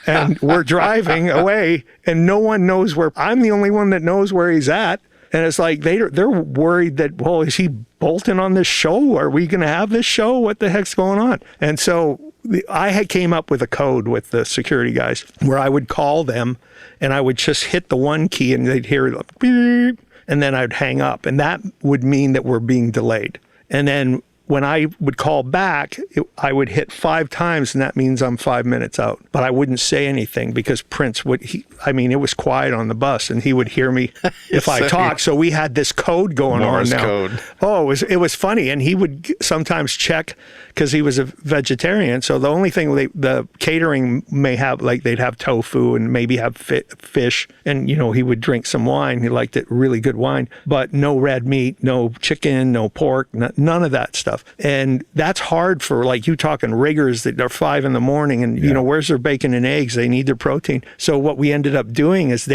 And we're driving away, and no one knows where. I'm the only one that knows where he's at. And it's like they're worried that, well, is he bolting on this show? Are we going to have this show? What the heck's going on? And so I came up with a code with the security guys where I would call them, and I would just hit the one key, and they'd hear the beep, and then I'd hang up, and that would mean that we're being delayed. And then when I would call back, I would hit 5 times, and that means I'm 5 minutes out. But I wouldn't say anything because Prince it was quiet on the bus, and he would hear me if I talked. So we had this code going Morse on now. Code. Oh, it was funny, and he would sometimes check because he was a vegetarian. So the only thing the catering may have, like they'd have tofu and maybe have fish, and he would drink some wine. He liked it, really good wine, but no red meat, no chicken, no pork, none of that stuff. And that's hard for, like, you talking riggers that are 5 a.m. and where's their bacon and eggs? They need their protein. So what we ended up doing is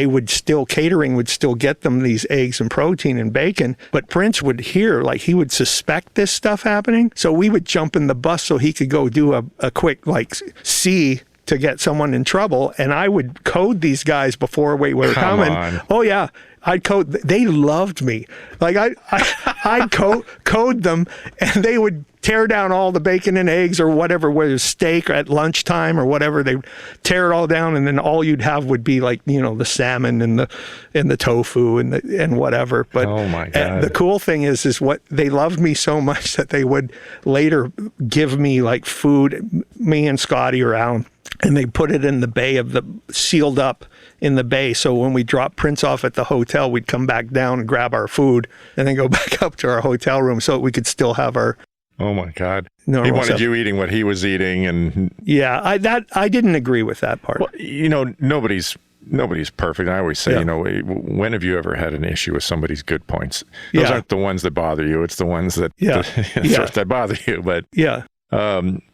catering would still get them these eggs and protein and bacon, but Prince would hear, like, he would suspect this stuff happening. So we would jump in the bus so he could go do a quick, like, see to get someone in trouble. And I would code these guys before we were coming. Oh yeah. I'd code. They loved me. Like I'd code them, and they would tear down all the bacon and eggs or whatever, whether it's steak at lunchtime or whatever. They tear it all down, and then all you'd have would be like the salmon and the tofu and whatever. But oh my God. The cool thing is what they loved me so much that they would later give me like food. Me and Scotty or Alan. And they put it in the bay sealed up in the bay. So when we dropped Prince off at the hotel, we'd come back down and grab our food and then go back up to our hotel room so we could still have our. Oh my God. He wanted you eating what he was eating. And yeah, I didn't agree with that part. Well, nobody's perfect. I always say, when have you ever had an issue with somebody's good points? Those aren't the ones that bother you. It's the ones that, that bother you. But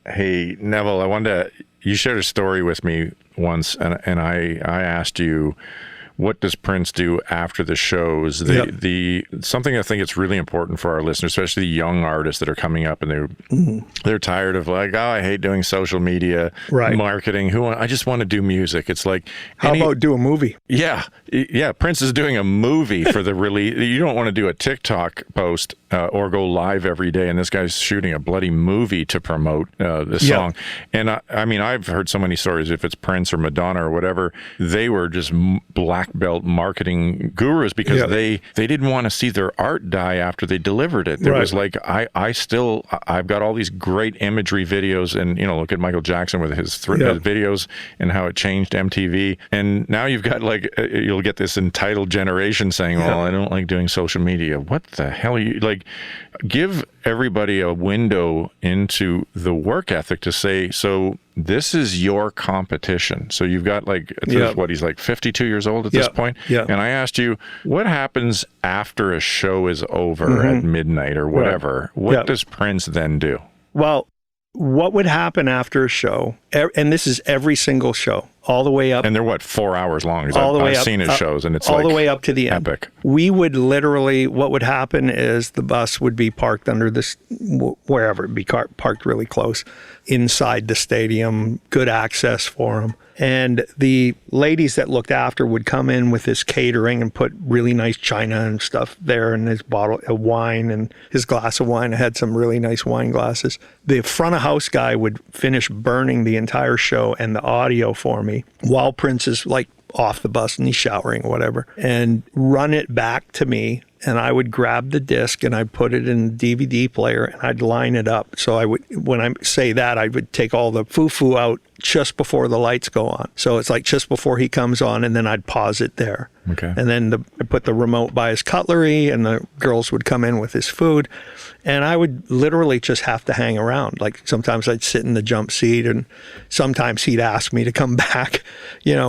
hey, Neville, you shared a story with me once, and I asked you, what does Prince do after the shows? Something I think it's really important for our listeners, especially young artists that are coming up and they're tired of like, oh, I hate doing social media marketing. I just want to do music. It's like, how about do a movie? Yeah. Prince is doing a movie for the release. You don't want to do a TikTok post or go live every day, and this guy's shooting a bloody movie to promote this song. And I mean, I've heard so many stories, if it's Prince or Madonna or whatever, they were just black belt marketing gurus because they didn't want to see their art die after they delivered it. There was like, I've got all these great imagery videos, and look at Michael Jackson with his videos and how it changed MTV. And now you've got like, you'll get this entitled generation saying, well, I don't like doing social media. What the hell are you like? Give everybody a window into the work ethic to say, so this is your competition. So you've got like, he's like 52 years old at this point. And I asked you, what happens after a show is over at midnight or whatever? What does Prince then do? Well, what would happen after a show, and this is every single show, all the way up. And they're 4 hours long? I've seen his shows, and it's all like the way up to the end. Epic. We would literally, what would happen is the bus would be parked under this, wherever, it'd be parked really close, inside the stadium, good access for them. And the ladies that looked after would come in with his catering and put really nice china and stuff there, and his bottle of wine and his glass of wine. I had some really nice wine glasses. The front of house guy would finish burning the entire show and the audio for me while Prince is like off the bus and he's showering or whatever, and run it back to me. And I would grab the disc and I'd put it in the DVD player and I'd line it up. So I would, when I say that, I would take all the foo-foo out just before the lights go on. So it's like just before he comes on, and then I'd pause it there. Okay. And then I put the remote by his cutlery, and the girls would come in with his food. And I would literally just have to hang around. Like sometimes I'd sit in the jump seat, and sometimes he'd ask me to come back,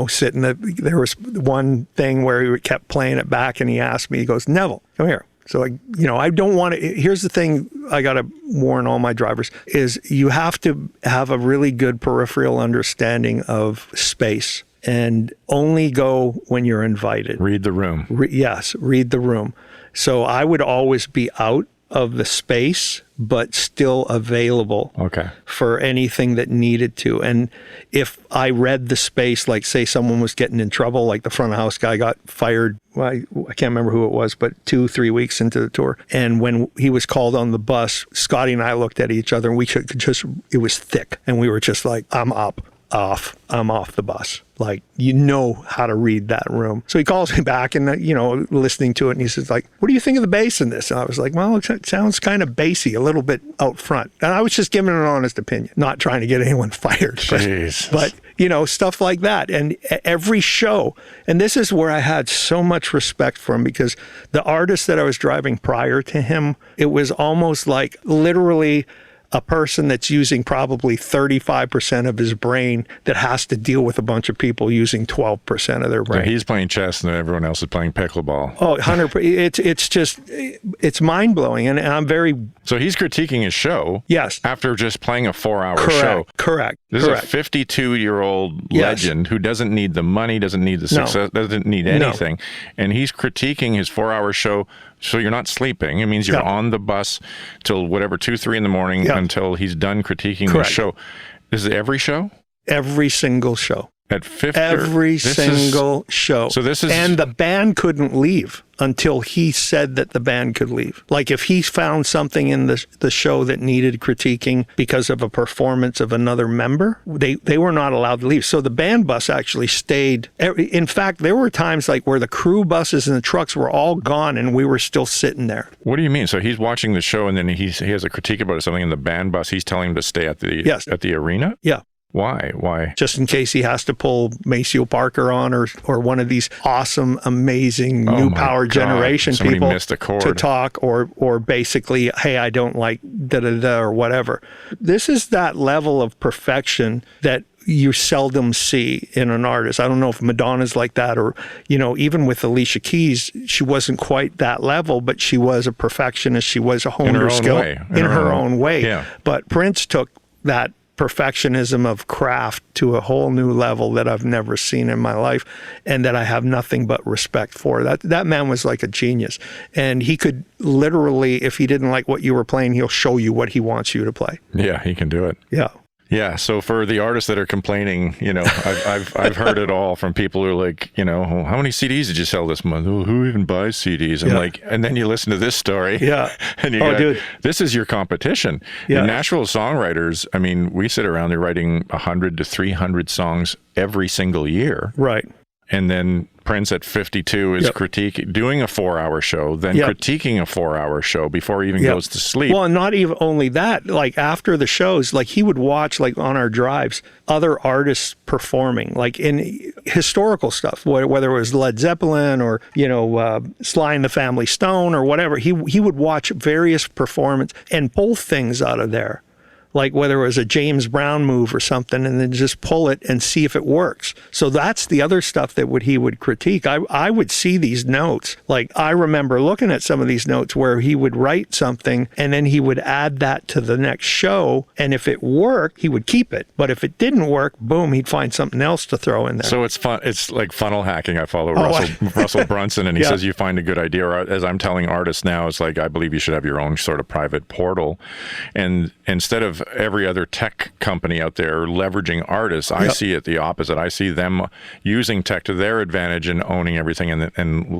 sit in there was one thing where he kept playing it back, and he asked me, he goes, Neville, come here. So, I don't want to, here's the thing I got to warn all my drivers, is you have to have a really good peripheral understanding of space and only go when you're invited. Read the room. Yes, read the room. So I would always be out of the space, but still available for anything that needed to. And if I read the space, like say someone was getting in trouble, like the front of house guy got fired, I can't remember who it was, but 2-3 weeks into the tour. And when he was called on the bus, Scotty and I looked at each other, and we could just, it was thick. And we were just like, I'm off the bus. Like, how to read that room. So he calls me back and, listening to it, and he says like, what do you think of the bass in this? And I was like, well, it sounds kind of bassy, a little bit out front. And I was just giving an honest opinion, not trying to get anyone fired. But stuff like that. And every show, and this is where I had so much respect for him, because the artist that I was driving prior to him, it was almost like literally a person that's using probably 35% of his brain that has to deal with a bunch of people using 12% of their brain. So he's playing chess and everyone else is playing pickleball. Oh, 100%. It's just, it's mind-blowing. And I'm very... So he's critiquing his show. Yes. After just playing a 4-hour show. Correct. This is a 52-year-old legend who doesn't need the money, doesn't need the success, doesn't need anything. And he's critiquing his 4-hour show. So you're not sleeping. It means you're on the bus till whatever, 2-3 in the morning until he's done critiquing the show. Is it every show? Every single show. At 50? Every single show. So this is... And the band couldn't leave until he said that the band could leave. Like if he found something in the show that needed critiquing because of a performance of another member, they were not allowed to leave. So the band bus actually stayed. In fact, there were times like where the crew buses and the trucks were all gone and we were still sitting there. What do you mean? So he's watching the show and then he has a critique about something in the band bus. He's telling him to stay at the arena? Yeah. Why? Just in case he has to pull Maceo Parker on or one of these awesome, amazing new power generation people to talk or basically, hey, I don't like da-da-da or whatever. This is that level of perfection that you seldom see in an artist. I don't know if Madonna's like that or, even with Alicia Keys, she wasn't quite that level, but she was a perfectionist. She was a honed her skill in her own way. Yeah. But Prince took that perfectionism of craft to a whole new level that I've never seen in my life, and that I have nothing but respect for. That man was like a genius, and he could literally, if he didn't like what you were playing, he'll show you what he wants you to play. Yeah, he can do it. Yeah. Yeah. So for the artists that are complaining, I've heard it all from people who are like, how many CDs did you sell this month? Oh, who even buys CDs? And and then you listen to this story. Yeah. And you go, dude, this is your competition. Yeah. The Nashville songwriters, I mean, we sit around there writing 100 to 300 songs every single year. Right. And then Prince at 52 is doing a 4-hour show, then critiquing a 4-hour show before he even goes to sleep. Well, and not even only that, like after the shows, like he would watch, like on our drives, other artists performing, like in historical stuff, whether it was Led Zeppelin or, Sly and the Family Stone or whatever. He would watch various performances and pull things out of there. Like whether it was a James Brown move or something, and then just pull it and see if it works. So that's the other stuff that he would critique. I would see these notes. Like I remember looking at some of these notes where he would write something and then he would add that to the next show. And if it worked, he would keep it. But if it didn't work, boom, he'd find something else to throw in there. So it's fun. It's like funnel hacking. I follow Russell Brunson, and he says you find a good idea. Or as I'm telling artists now, it's like I believe you should have your own sort of private portal, and instead of every other tech company out there leveraging artists, I see it the opposite. I see them using tech to their advantage and owning everything and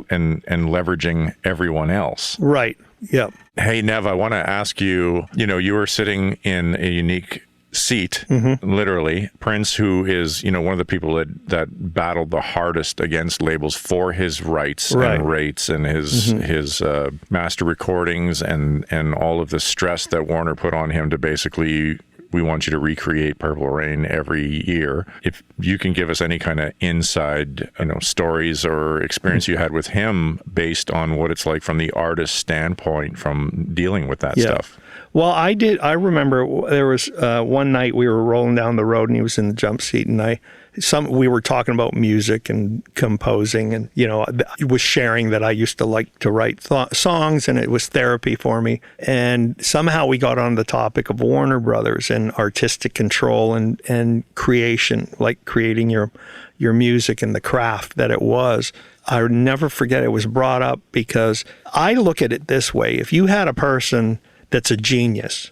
leveraging everyone else. Right. Yeah. Hey, Nev, I want to ask you, you were sitting in a unique seat, literally. Prince, who is, one of the people that battled the hardest against labels for his rights and rates and his master recordings and all of the stress that Warner put on him to basically, we want you to recreate Purple Rain every year. If you can give us any kind of inside, stories or experience you had with him based on what it's like from the artist standpoint from dealing with that stuff. Well, I remember there was one night we were rolling down the road and he was in the jump seat, and we were talking about music and composing, and I was sharing that I used to like to write songs, and it was therapy for me. And somehow we got on the topic of Warner Brothers and artistic control and creation, like creating your music and the craft that it was. I would never forget it was brought up because I look at it this way: if you had a person that's a genius,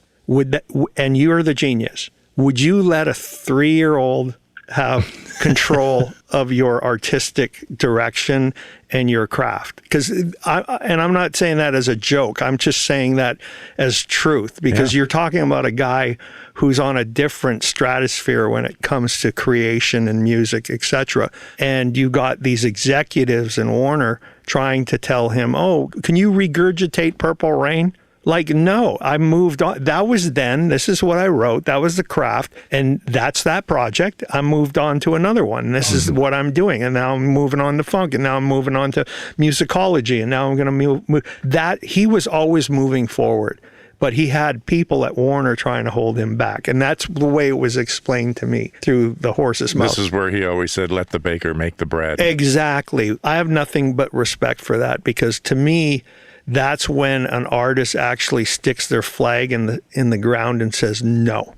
and you're the genius, would you let a 3-year-old have control of your artistic direction and your craft? Because I'm not saying that as a joke. I'm just saying that as truth, because you're talking about a guy who's on a different stratosphere when it comes to creation and music, etc. And you got these executives in Warner trying to tell him, "Oh, can you regurgitate Purple Rain?" Like, no, I moved on. That was then. This is what I wrote. That was the craft. And that's that project. I moved on to another one. This is what I'm doing. And now I'm moving on to funk. And now I'm moving on to musicology. And now I'm going to move. That he was always moving forward. But he had people at Warner trying to hold him back. And that's the way it was explained to me through the horse's mouth. This is where he always said, let the baker make the bread. Exactly. I have nothing but respect for that, because to me, that's when an artist actually sticks their flag in the ground and says no.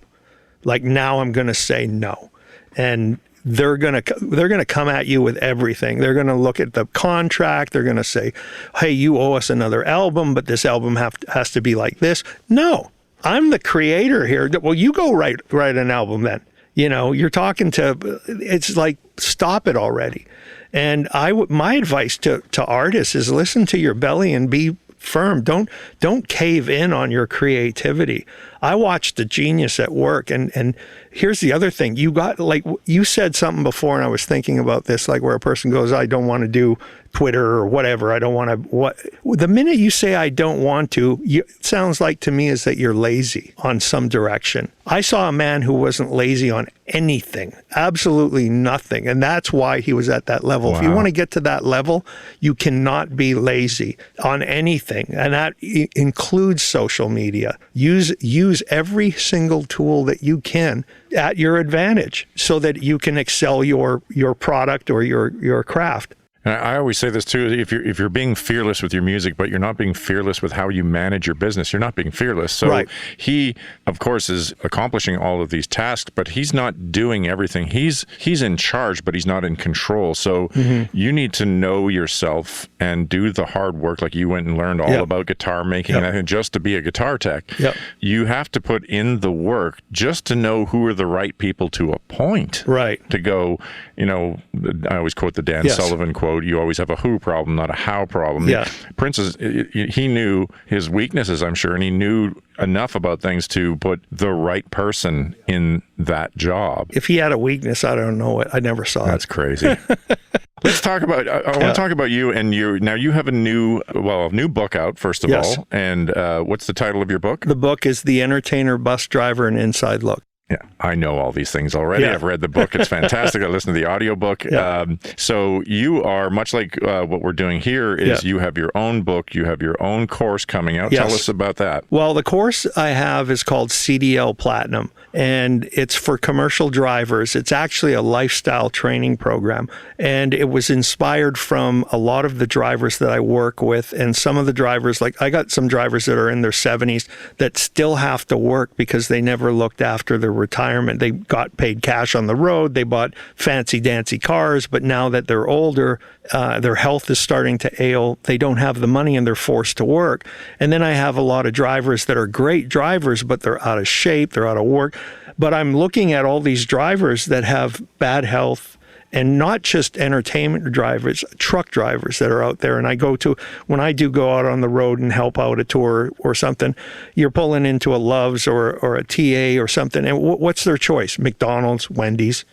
Like, now I'm going to say no. And they're going to come at you with everything. They're going to look at the contract. They're going to say, "Hey, you owe us another album, but this album has to be like this." No, I'm the creator here. Well, you go write an album then. You're talking to. It's like, stop it already. And my advice to artists is listen to your belly and be firm. Don't cave in on your creativity. I watched the genius at work, and here's the other thing. You said something before, and I was thinking about this, like where a person goes, "I don't want to do Twitter or whatever. I don't want to." The minute you say "I don't want to," it sounds like to me is that you're lazy on some direction. I saw a man who wasn't lazy on anything, absolutely nothing. And that's why he was at that level. Wow. If you want to get to that level, you cannot be lazy on anything. And that includes social media. Use every single tool that you can at your advantage so that you can excel your product or your craft. And I always say this too: if you're being fearless with your music, but you're not being fearless with how you manage your business, you're not being fearless. So he, of course, is accomplishing all of these tasks, but he's not doing everything. He's in charge, but he's not in control. So you need to know yourself and do the hard work. Like you went and learned all about guitar making, and just to be a guitar tech, you have to put in the work just to know who are the right people to appoint. Right. To go, I always quote the Dan Sullivan quote, you always have a who problem, not a how problem. Yeah. Prince, he knew his weaknesses, I'm sure, and he knew enough about things to put the right person in that job. If he had a weakness, I don't know it. I never saw That's crazy. Let's talk about, I want to talk about you and now you have a new book out, first of all. And what's the title of your book? The book is The Entertainer, Bus Driver, and Inside Look. Yeah, I know all these things already. I've read the book. It's fantastic. I listened to the audiobook. So you are, much like what we're doing here, is you have your own book, you have your own course coming out. Tell us about that. Well, the course I have is called CDL Platinum, and it's for commercial drivers. It's actually a lifestyle training program, and it was inspired from a lot of the drivers that I work with, and some of the drivers, like I got some drivers that are in their 70s that still have to work because they never looked after their retirement. They got paid cash on the road. They bought fancy dancy cars, but now that they're older, their health is starting to ail. They don't have the money and they're forced to work. And then I have a lot of drivers that are great drivers, but they're out of shape. They're out of work. But I'm looking at all these drivers that have bad health, and not just entertainment drivers, truck drivers that are out there. And when I do go out on the road and help out a tour or something, you're pulling into a Love's or a TA or something. And what's their choice? McDonald's, Wendy's.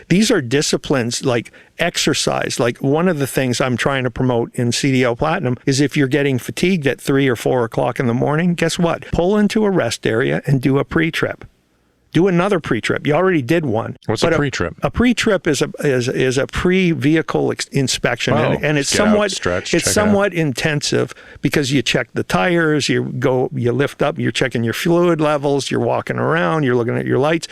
These are disciplines like exercise. Like one of the things I'm trying to promote in CDL Platinum is if you're getting fatigued at 3 or 4 o'clock in the morning, guess what? Pull into a rest area and do a pre-trip. Do another pre-trip. You already did one. What's a pre-trip? A pre-trip is a pre-vehicle inspection, and it's somewhat intensive because you check the tires, you lift up, you're checking your fluid levels, you're walking around, you're looking at your lights.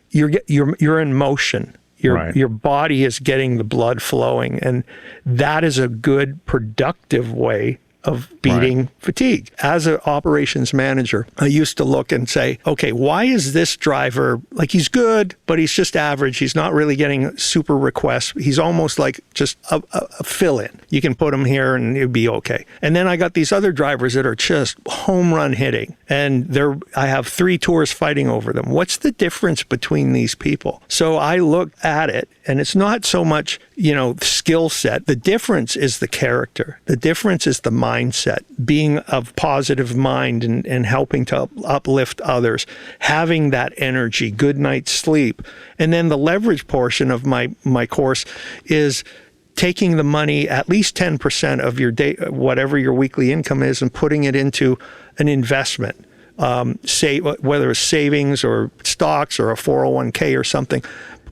You're in motion. Your body is getting the blood flowing, and that is a good, productive way of beating fatigue. As an operations manager, I used to look and say, okay, why is this driver, like he's good, but he's just average. He's not really getting super requests. He's almost like just a fill-in. You can put him here and it'd be okay. And then I got these other drivers that are just home run hitting, and I have 3 tours fighting over them. What's the difference between these people? So I look at it, and it's not so much, skill set. The difference is the character. The difference is the mindset, being of positive mind and helping to uplift others, having that energy, good night's sleep. And then the leverage portion of my course is taking the money, at least 10% of your day, whatever your weekly income is, and putting it into an investment. Whether it's savings or stocks or a 401k or something.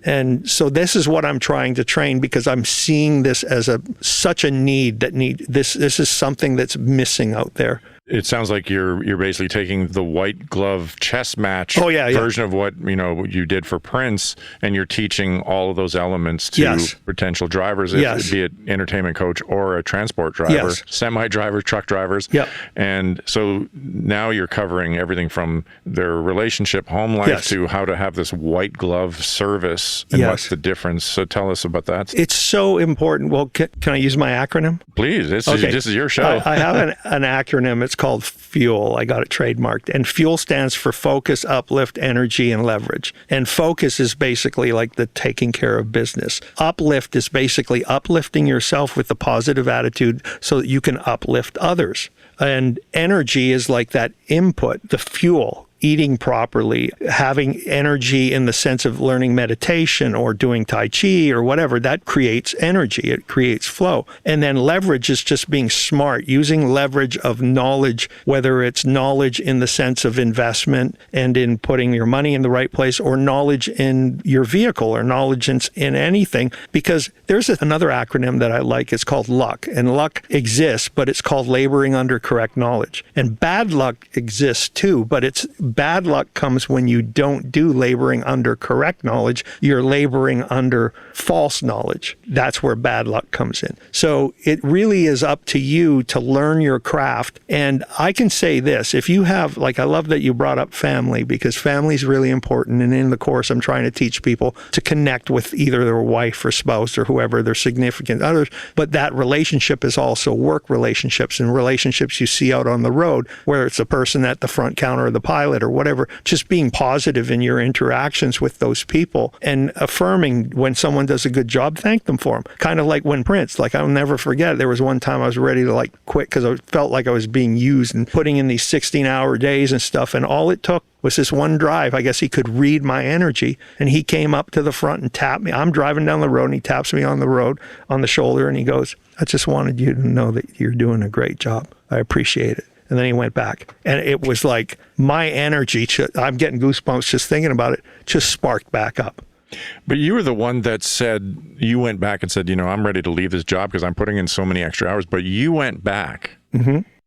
And so this is what I'm trying to train, because I'm seeing this as such a need. This is something that's missing out there. It sounds like you're basically taking the white glove chess match version of what you did for Prince, and you're teaching all of those elements to potential drivers, be it entertainment coach or a transport driver, semi-drivers, truck drivers. And so now you're covering everything from their relationship, home life, to how to have this white glove service, and what's the difference. So tell us about that. It's so important. Well, can I use my acronym? Please. This is your show. I have an acronym. It's called FUEL. I got it trademarked. And FUEL stands for focus, uplift, energy, and leverage. And focus is basically like the taking care of business. Uplift is basically uplifting yourself with a positive attitude so that you can uplift others. And energy is like that input, the fuel. Eating properly, having energy in the sense of learning meditation or doing Tai Chi or whatever, that creates energy. It creates flow. And then leverage is just being smart, using leverage of knowledge, whether it's knowledge in the sense of investment and in putting your money in the right place, or knowledge in your vehicle, or knowledge in anything. Because there's another acronym that I like. It's called luck. And luck exists, but it's called laboring under correct knowledge. And bad luck exists too, but it's bad luck comes when you don't do laboring under correct knowledge. You're laboring under false knowledge. That's where bad luck comes in. So it really is up to you to learn your craft. And I can say this, if you have, like, I love that you brought up family, because family is really important. And in the course, I'm trying to teach people to connect with either their wife or spouse or whoever, their significant others. But that relationship is also work relationships and relationships you see out on the road, whether it's the person at the front counter or the pilot or whatever. Just being positive in your interactions with those people and affirming when someone does a good job, thank them for them. Kind of like when Prince, like, I'll never forget, there was one time I was ready to like quit because I felt like I was being used and putting in these 16-hour days and stuff. And all it took was this one drive. I guess he could read my energy, and he came up to the front and tapped me. I'm driving down the road, and he taps me on the road, on the shoulder, and he goes, I just wanted you to know that you're doing a great job. I appreciate it. And then he went back. And it was like my energy, I'm getting goosebumps just thinking about it, just sparked back up. But you were the one that said, you went back and said, I'm ready to leave this job because I'm putting in so many extra hours. But you went back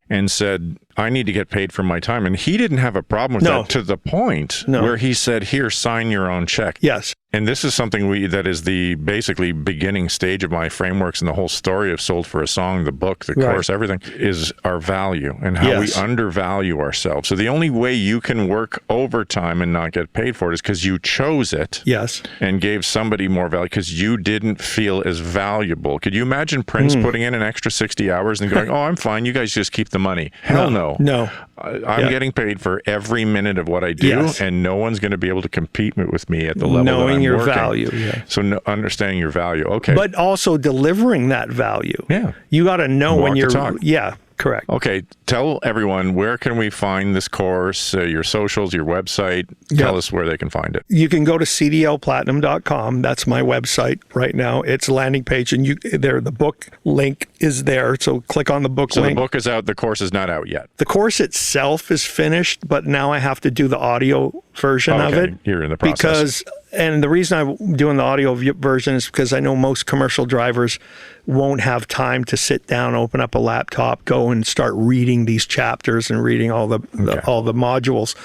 and said, I need to get paid for my time. And he didn't have a problem with that, to the point where he said, here, sign your own check. Yes. And this is something that is the basically beginning stage of my frameworks, and the whole story of Sold for a Song, the book, the course, everything is our value and how we undervalue ourselves. So the only way you can work overtime and not get paid for it is because you chose it. Yes. And gave somebody more value because you didn't feel as valuable. Could you imagine Prince putting in an extra 60 hours and going, oh, I'm fine, you guys just keep the money? Hell no. No. I'm getting paid for every minute of what I do, and no one's going to be able to compete with me at the level that I'm your working. Value. So understanding your value. Okay. But also delivering that value. Yeah. You got to know when you're. Talk. Yeah. Correct. Okay. Tell everyone, where can we find this course, your socials, your website? Tell us where they can find it. You can go to CDLPlatinum.com. That's my website right now. It's a landing page, and the book link is there. So click on the book link. So the book is out. The course is not out yet. The course itself is finished, but now I have to do the audio version of it. You're in the process. And the reason I'm doing the audio version is because I know most commercial drivers won't have time to sit down, open up a laptop, go and start reading these chapters and reading all the modules.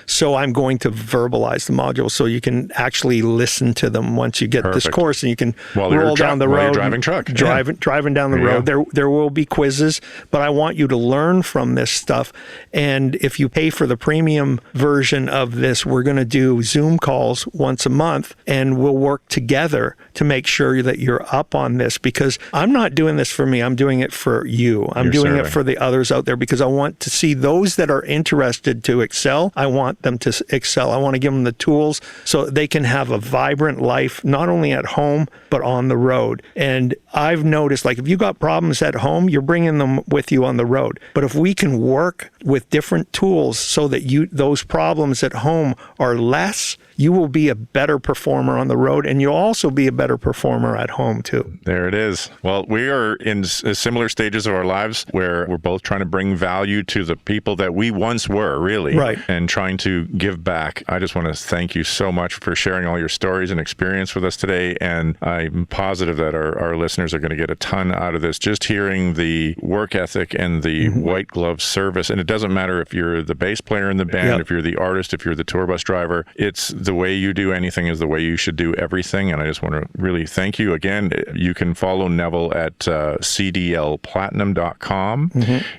So I'm going to verbalize the modules so you can actually listen to them once you get this course, and you can roll down the road. While you're driving truck. Driving down the road. There will be quizzes, but I want you to learn from this stuff. And if you pay for the premium version of this, we're going to do Zoom calls once a month, and we'll work together to make sure that you're up on this, because I'm not doing this for me. I'm doing it for you. I'm doing it for the others out there, because I want to see those that are interested to excel. I want them to excel. I want to give them the tools so they can have a vibrant life, not only at home, but on the road. And I've noticed, like, if you got problems at home, you're bringing them with you on the road. But if we can work with different tools so that those problems at home are less, you will be a better performer on the road, and you'll also be a better performer at home too. There it is. Well, we are in similar stages of our lives where we're both trying to bring value to the people that we once were, really, and trying to give back. I just want to thank you so much for sharing all your stories and experience with us today, and I'm positive that our listeners are going to get a ton out of this, just hearing the work ethic and the white glove service. And it doesn't matter if you're the bass player in the band, if you're the artist, if you're the tour bus driver, it's the way you do anything is the way you should do everything. And I just want to really thank you again. You can follow Neville at CDLPlatinum.com.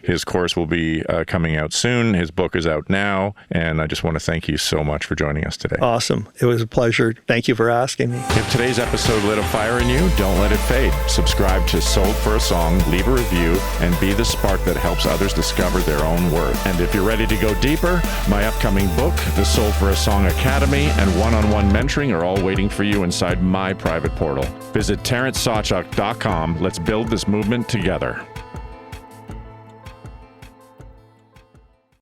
His course will be coming out soon. His book is out now. And I just want to thank you so much for joining us today. Awesome. It was a pleasure. Thank you for asking me. If today's episode lit a fire in you, don't let it fade. Subscribe to Sold for a Song, leave a review, and be the spark that helps others discover their own worth. And if you're ready to go deeper, my upcoming book, The Sold for a Song Academy, and one-on-one mentoring are all waiting for you inside my private portal. Visit TerranceSawchuk.com. Let's build this movement together.